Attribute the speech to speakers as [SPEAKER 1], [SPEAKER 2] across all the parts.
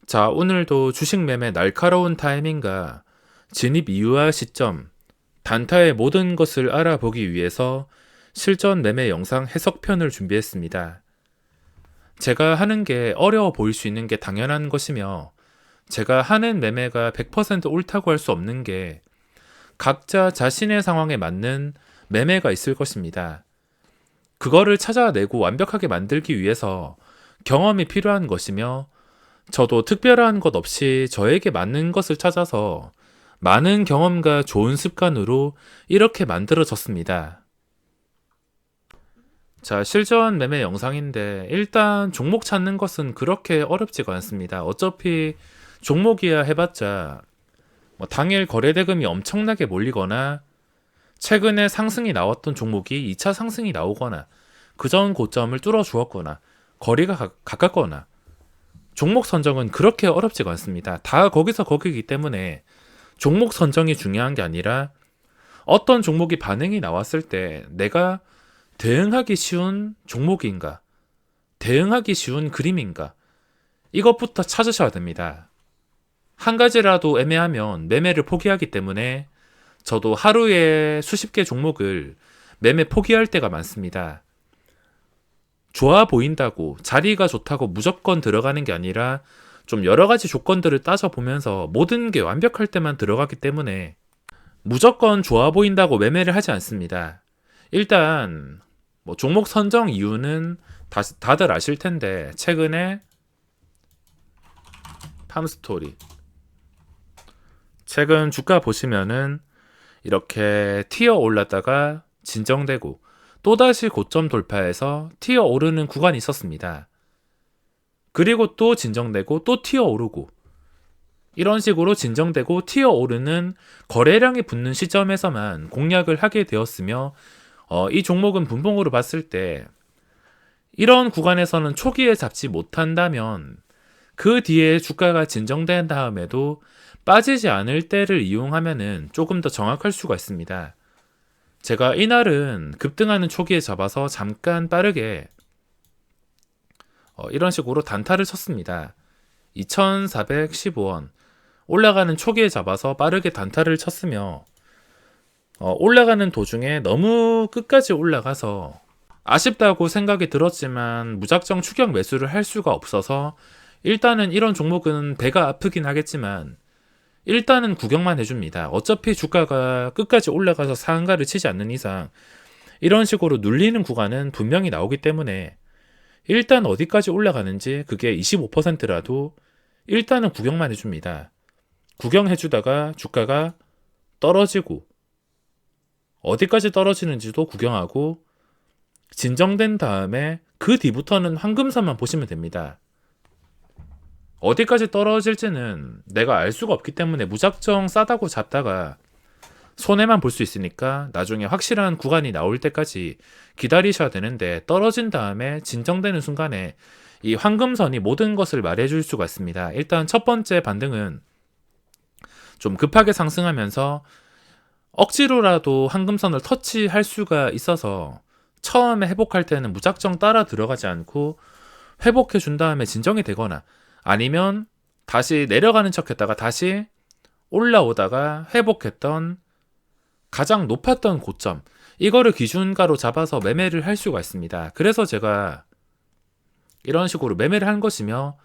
[SPEAKER 1] 자, 오늘도 주식 매매 날카로운 타이밍과 진입 이유와 시점, 단타의 모든 것을 알아보기 위해서 실전 매매 영상 해석편을 준비했습니다. 제가 하는 게 어려워 보일 수 있는 게 당연한 것이며, 제가 하는 매매가 100% 옳다고 할 수 없는 게 각자 자신의 상황에 맞는 매매가 있을 것입니다. 그거를 찾아내고 완벽하게 만들기 위해서 경험이 필요한 것이며, 저도 특별한 것 없이 저에게 맞는 것을 찾아서 많은 경험과 좋은 습관으로 이렇게 만들어졌습니다. 자, 실전 매매 영상인데 일단 종목 찾는 것은 그렇게 어렵지가 않습니다. 어차피 종목이야 해봤자 당일 거래대금이 엄청나게 몰리거나 최근에 상승이 나왔던 종목이 2차 상승이 나오거나 그전 고점을 뚫어 주었거나 거리가 가깝거나 종목 선정은 그렇게 어렵지가 않습니다. 다 거기서 거기이기 때문에 종목 선정이 중요한 게 아니라 어떤 종목이 반응이 나왔을 때 내가 대응하기 쉬운 종목인가, 대응하기 쉬운 그림인가, 이것부터 찾으셔야 됩니다. 한 가지라도 애매하면 매매를 포기하기 때문에 저도 하루에 수십 개 종목을 매매 포기할 때가 많습니다. 좋아 보인다고, 자리가 좋다고 무조건 들어가는 게 아니라 좀 여러 가지 조건들을 따져보면서 모든 게 완벽할 때만 들어가기 때문에 무조건 좋아 보인다고 매매를 하지 않습니다. 일단 종목 선정 이유는 다들 아실 텐데, 최근에 팜스토리 최근 주가 보시면은 이렇게 튀어 올랐다가 진정되고 또다시 고점 돌파해서 튀어 오르는 구간이 있었습니다. 그리고 또 진정되고 또 튀어 오르고, 이런 식으로 진정되고 튀어 오르는 거래량이 붙는 시점에서만 공략을 하게 되었으며, 이 종목은 분봉으로 봤을 때 이런 구간에서는 초기에 잡지 못한다면 그 뒤에 주가가 진정된 다음에도 빠지지 않을 때를 이용하면은 조금 더 정확할 수가 있습니다. 제가 이날은 급등하는 초기에 잡아서 잠깐 빠르게 이런 식으로 단타를 쳤습니다. 2415원 올라가는 초기에 잡아서 빠르게 단타를 쳤으며, 올라가는 도중에 너무 끝까지 올라가서 아쉽다고 생각이 들었지만 무작정 추격 매수를 할 수가 없어서 일단은 이런 종목은 배가 아프긴 하겠지만 일단은 구경만 해줍니다. 어차피 주가가 끝까지 올라가서 상한가를 치지 않는 이상 이런 식으로 눌리는 구간은 분명히 나오기 때문에 일단 어디까지 올라가는지 그게 25%라도 일단은 구경만 해줍니다. 구경해주다가 주가가 떨어지고 어디까지 떨어지는지도 구경하고 진정된 다음에 그 뒤부터는 황금선만 보시면 됩니다. 어디까지 떨어질지는 내가 알 수가 없기 때문에 무작정 싸다고 잡다가 손해만 볼 수 있으니까 나중에 확실한 구간이 나올 때까지 기다리셔야 되는데, 떨어진 다음에 진정되는 순간에 이 황금선이 모든 것을 말해줄 수가 있습니다. 일단 첫 번째 반등은 좀 급하게 상승하면서 억지로라도 황금선을 터치할 수가 있어서 처음에 회복할 때는 무작정 따라 들어가지 않고 회복해 준 다음에 진정이 되거나, 아니면 다시 내려가는 척 했다가 다시 올라오다가 회복했던 가장 높았던 고점, 이거를 기준가로 잡아서 매매를 할 수가 있습니다. 그래서 제가 이런 식으로 매매를 한 것이며,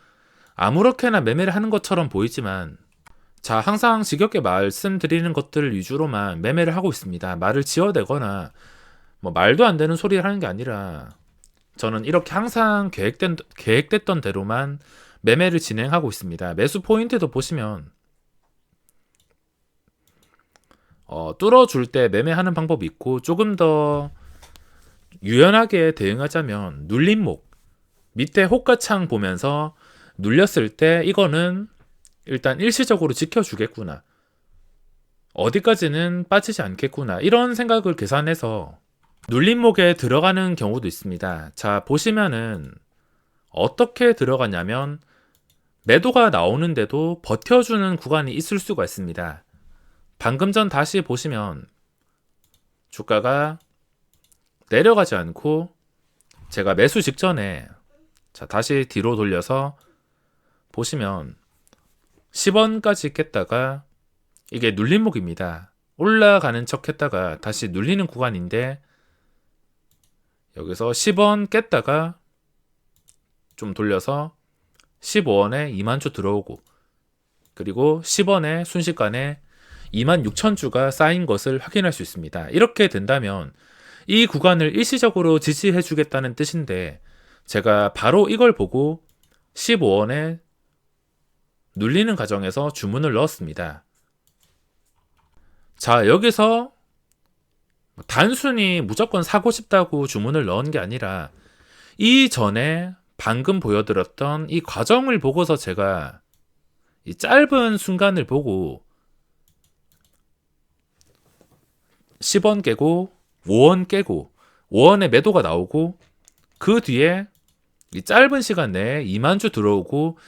[SPEAKER 1] 아무렇게나 매매를 하는 것처럼 보이지만 자, 항상 지겹게 말씀드리는 것들 위주로만 매매를 하고 있습니다. 말을 지어대거나 말도 안 되는 소리를 하는 게 아니라 저는 이렇게 항상 계획됐던 대로만 매매를 진행하고 있습니다. 매수 포인트도 보시면 뚫어줄 때 매매하는 방법이 있고, 조금 더 유연하게 대응하자면 눌림목 밑에 호가창 보면서 눌렸을 때 이거는 일단 일시적으로 지켜주겠구나, 어디까지는 빠지지 않겠구나, 이런 생각을 계산해서 눌림목에 들어가는 경우도 있습니다. 자, 보시면은 어떻게 들어가냐면 매도가 나오는데도 버텨주는 구간이 있을 수가 있습니다. 방금 전 다시 보시면 주가가 내려가지 않고, 제가 매수 직전에 자, 다시 뒤로 돌려서 보시면 10원까지 깼다가 이게 눌림목입니다. 올라가는 척 했다가 다시 눌리는 구간인데 여기서 10원 깼다가 좀 돌려서 15원에 2만주 들어오고 그리고 10원에 순식간에 26,000주가 쌓인 것을 확인할 수 있습니다. 이렇게 된다면 이 구간을 일시적으로 지지해 주겠다는 뜻인데 제가 바로 이걸 보고 15원에 눌리는 과정에서 주문을 넣었습니다. 자, 여기서 단순히 무조건 사고 싶다고 주문을 넣은 게 아니라 이전에 방금 보여드렸던 이 과정을 보고서 제가 이 짧은 순간을 보고 10원 깨고 5원 깨고 5원에 매도가 나오고 그 뒤에 이 짧은 시간 내에 2만주 들어오고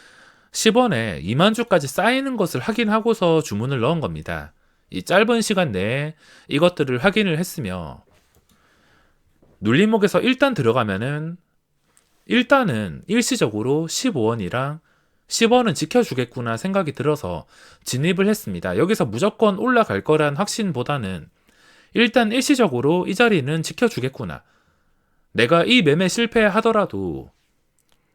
[SPEAKER 1] 10원에 2만주까지 쌓이는 것을 확인하고서 주문을 넣은 겁니다. 이 짧은 시간 내에 이것들을 확인을 했으며 눌림목에서 일단 들어가면은 일단은 일시적으로 15원이랑 10원은 지켜주겠구나 생각이 들어서 진입을 했습니다. 여기서 무조건 올라갈 거란 확신보다는 일단 일시적으로 이 자리는 지켜주겠구나. 내가 이 매매 실패하더라도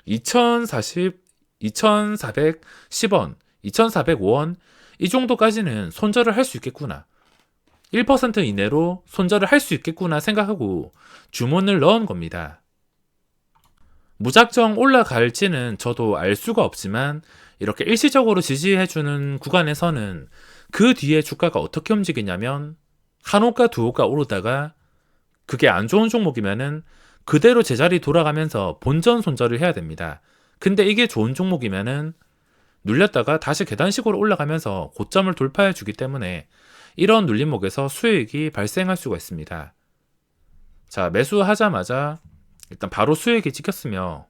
[SPEAKER 1] 2410원, 2405원 이 정도까지는 손절을 할 수 있겠구나. 1% 이내로 손절을 할 수 있겠구나 생각하고 주문을 넣은 겁니다. 무작정 올라갈지는 저도 알 수가 없지만 이렇게 일시적으로 지지해주는 구간에서는 그 뒤에 주가가 어떻게 움직이냐면 한 호가 두 호가 오르다가 그게 안 좋은 종목이면은 그대로 제자리 돌아가면서 본전 손절을 해야 됩니다. 근데 이게 좋은 종목이면은 눌렸다가 다시 계단식으로 올라가면서 고점을 돌파해 주기 때문에 이런 눌림목에서 수익이 발생할 수가 있습니다. 자, 매수하자마자 일단 바로 수익이 찍혔으며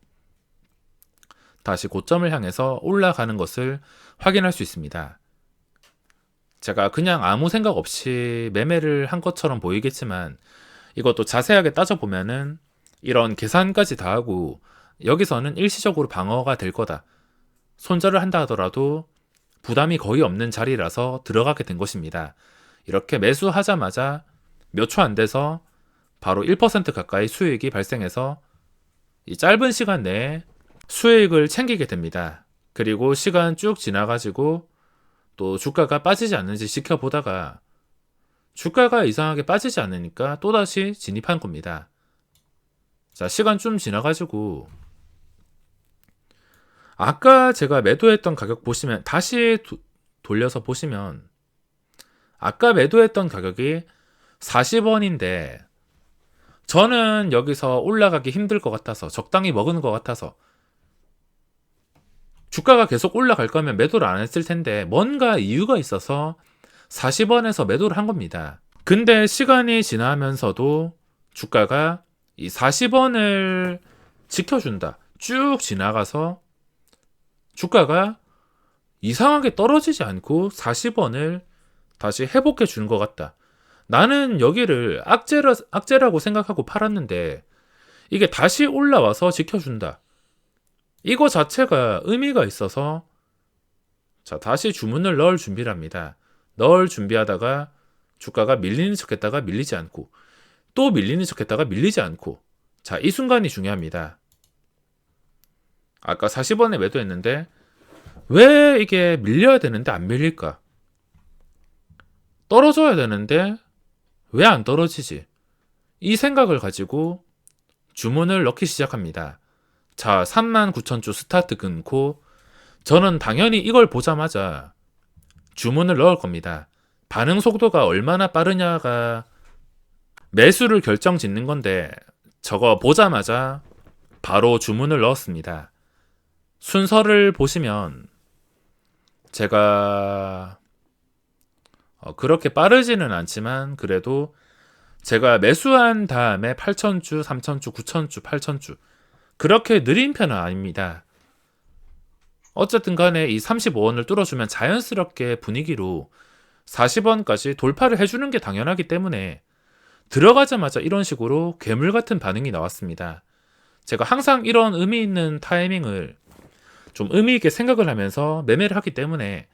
[SPEAKER 1] 다시 고점을 향해서 올라가는 것을 확인할 수 있습니다. 제가 그냥 아무 생각 없이 매매를 한 것처럼 보이겠지만 이것도 자세하게 따져보면은 이런 계산까지 다 하고 여기서는 일시적으로 방어가 될 거다. 손절을 한다 하더라도 부담이 거의 없는 자리라서 들어가게 된 것입니다. 이렇게 매수하자마자 몇 초 안 돼서 바로 1% 가까이 수익이 발생해서 이 짧은 시간 내에 수익을 챙기게 됩니다. 그리고 시간 쭉 지나가지고 또 주가가 빠지지 않는지 지켜보다가 주가가 이상하게 빠지지 않으니까 또다시 진입한 겁니다. 자, 시간 좀 지나가지고 아까 제가 매도했던 가격 보시면 다시 돌려서 보시면 아까 매도했던 가격이 40원인데 저는 여기서 올라가기 힘들 것 같아서 적당히 먹은 것 같아서 주가가 계속 올라갈 거면 매도를 안 했을 텐데 뭔가 이유가 있어서 40원에서 매도를 한 겁니다. 근데 시간이 지나면서도 주가가 이 40원을 지켜준다. 쭉 지나가서 주가가 이상하게 떨어지지 않고 40원을 다시 회복해 주는 것 같다. 나는 여기를 악재라고 생각하고 팔았는데 이게 다시 올라와서 지켜준다. 이거 자체가 의미가 있어서 자, 다시 주문을 넣을 준비를 합니다. 넣을 준비하다가 주가가 밀리는 척 했다가 밀리지 않고 또 밀리는 척 했다가 밀리지 않고 자, 이 순간이 중요합니다. 아까 40원에 매도했는데 왜 이게 밀려야 되는데 안 밀릴까? 떨어져야 되는데 왜 안 떨어지지? 이 생각을 가지고 주문을 넣기 시작합니다. 자, 39,000주 스타트 끊고 저는 당연히 이걸 보자마자 주문을 넣을 겁니다. 반응 속도가 얼마나 빠르냐가 매수를 결정 짓는 건데 저거 보자마자 바로 주문을 넣었습니다. 순서를 보시면 제가 그렇게 빠르지는 않지만 그래도 제가 매수한 다음에 8,000주, 3,000주, 9,000주, 8,000주 그렇게 느린 편은 아닙니다. 어쨌든 간에 이 35원을 뚫어주면 자연스럽게 분위기로 40원까지 돌파를 해주는 게 당연하기 때문에 들어가자마자 이런 식으로 괴물 같은 반응이 나왔습니다. 제가 항상 이런 의미 있는 타이밍을 좀 의미 있게 생각을 하면서 매매를 하기 때문에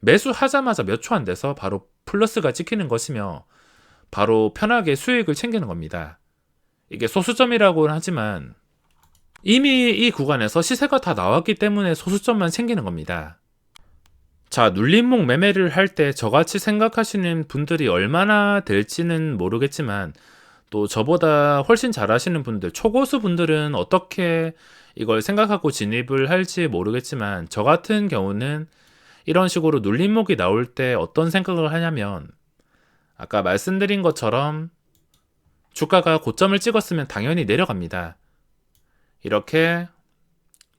[SPEAKER 1] 매수하자마자 몇 초 안 돼서 바로 플러스가 찍히는 것이며 바로 편하게 수익을 챙기는 겁니다. 이게 소수점이라고는 하지만 이미 이 구간에서 시세가 다 나왔기 때문에 소수점만 챙기는 겁니다. 자, 눌림목 매매를 할 때 저같이 생각하시는 분들이 얼마나 될지는 모르겠지만 또 저보다 훨씬 잘하시는 분들, 초고수 분들은 어떻게 이걸 생각하고 진입을 할지 모르겠지만 저 같은 경우는 이런 식으로 눌림목이 나올 때 어떤 생각을 하냐면 아까 말씀드린 것처럼 주가가 고점을 찍었으면 당연히 내려갑니다. 이렇게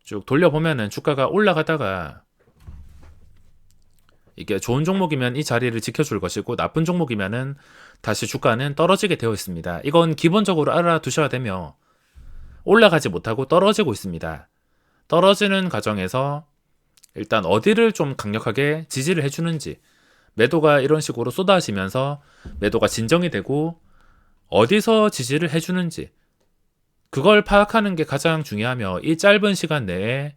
[SPEAKER 1] 쭉 돌려보면은 주가가 올라가다가 이게 좋은 종목이면 이 자리를 지켜줄 것이고 나쁜 종목이면은 다시 주가는 떨어지게 되어 있습니다. 이건 기본적으로 알아두셔야 되며 올라가지 못하고 떨어지고 있습니다. 떨어지는 과정에서 일단 어디를 좀 강력하게 지지를 해주는지, 매도가 이런 식으로 쏟아지면서 매도가 진정이 되고 어디서 지지를 해주는지 그걸 파악하는 게 가장 중요하며 이 짧은 시간 내에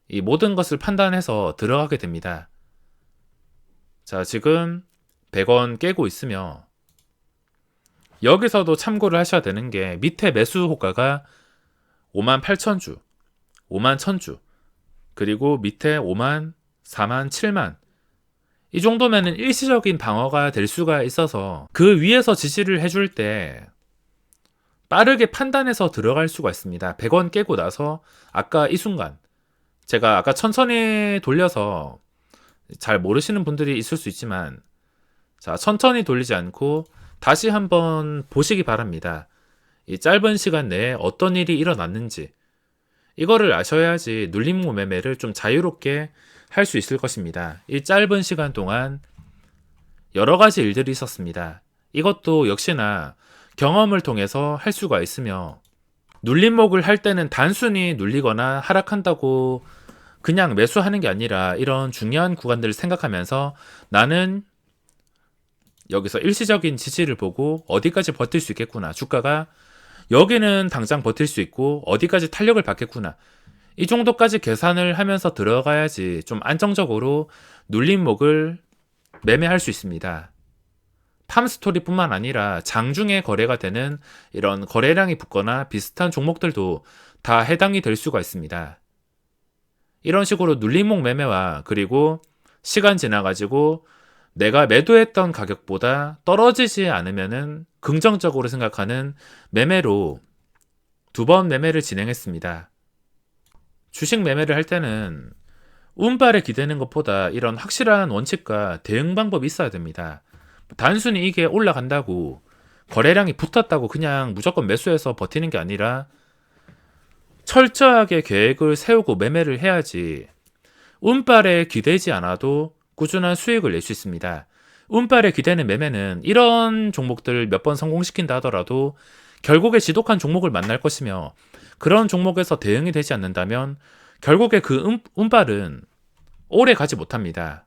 [SPEAKER 1] 이 모든 것을 판단해서 들어가게 됩니다. 자, 지금 100원 깨고 있으며 여기서도 참고를 하셔야 되는 게 밑에 매수 호가가 58,000주, 51,000주, 그리고 밑에 5만, 4만, 7만 이 정도면은 일시적인 방어가 될 수가 있어서 그 위에서 지지를 해줄 때 빠르게 판단해서 들어갈 수가 있습니다. 100원 깨고 나서 아까 이 순간 제가 아까 천천히 돌려서 잘 모르시는 분들이 있을 수 있지만 자, 천천히 돌리지 않고 다시 한번 보시기 바랍니다. 이 짧은 시간 내에 어떤 일이 일어났는지 이거를 아셔야지 눌림목 매매를 좀 자유롭게 할 수 있을 것입니다. 이 짧은 시간 동안 여러 가지 일들이 있었습니다. 이것도 역시나 경험을 통해서 할 수가 있으며 눌림목을 할 때는 단순히 눌리거나 하락한다고 그냥 매수하는 게 아니라 이런 중요한 구간들을 생각하면서 나는 여기서 일시적인 지지를 보고 어디까지 버틸 수 있겠구나. 주가가 여기는 당장 버틸 수 있고 어디까지 탄력을 받겠구나. 이 정도까지 계산을 하면서 들어가야지 좀 안정적으로 눌림목을 매매할 수 있습니다. 팜스토리뿐만 아니라 장중에 거래가 되는 이런 거래량이 붙거나 비슷한 종목들도 다 해당이 될 수가 있습니다. 이런 식으로 눌림목 매매와 그리고 시간 지나가지고 내가 매도했던 가격보다 떨어지지 않으면은 긍정적으로 생각하는 매매로 2번 매매를 진행했습니다. 주식 매매를 할 때는 운발에 기대는 것보다 이런 확실한 원칙과 대응 방법이 있어야 됩니다. 단순히 이게 올라간다고 거래량이 붙었다고 그냥 무조건 매수해서 버티는 게 아니라 철저하게 계획을 세우고 매매를 해야지 운발에 기대지 않아도 꾸준한 수익을 낼 수 있습니다. 운발에 기대는 매매는 이런 종목들 몇 번 성공시킨다 하더라도 결국에 지독한 종목을 만날 것이며 그런 종목에서 대응이 되지 않는다면 결국에 그 운발은 오래 가지 못합니다.